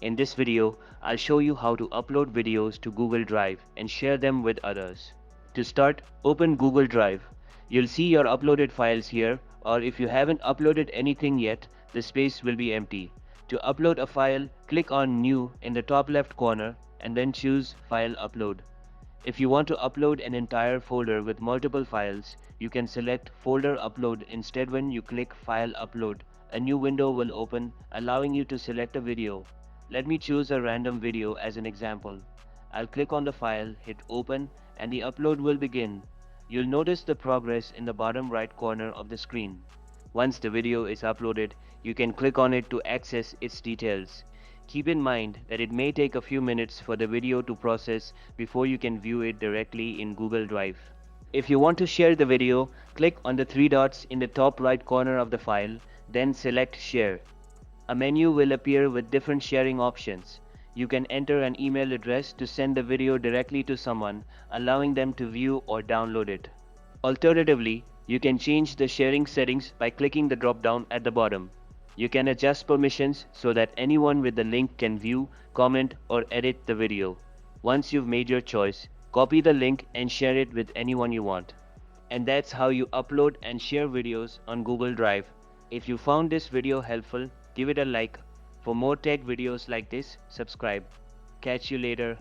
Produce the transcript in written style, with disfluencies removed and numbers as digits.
In this video, I'll show you how to upload videos to Google Drive and share them with others. To start, open Google Drive. You'll see your uploaded files here, or if you haven't uploaded anything yet, the space will be empty. To upload a file, click on New in the top left corner and then choose File Upload. If you want to upload an entire folder with multiple files, you can select Folder Upload instead. When you click File Upload, a new window will open, allowing you to select a video. Let me choose a random video as an example. I'll click on the file, hit Open, and the upload will begin. You'll notice the progress in the bottom right corner of the screen. Once the video is uploaded, you can click on it to access its details. Keep in mind that it may take a few minutes for the video to process before you can view it directly in Google Drive. If you want to share the video, click on the three dots in the top right corner of the file, then select Share. A menu will appear with different sharing options. You can enter an email address to send the video directly to someone, allowing them to view or download it. Alternatively, you can change the sharing settings by clicking the drop-down at the bottom. You can adjust permissions so that anyone with the link can view, comment, or edit the video. Once you've made your choice, copy the link and share it with anyone you want. And that's how you upload and share videos on Google Drive. If you found this video helpful, give it a like. For more tech videos like this, subscribe. Catch you later.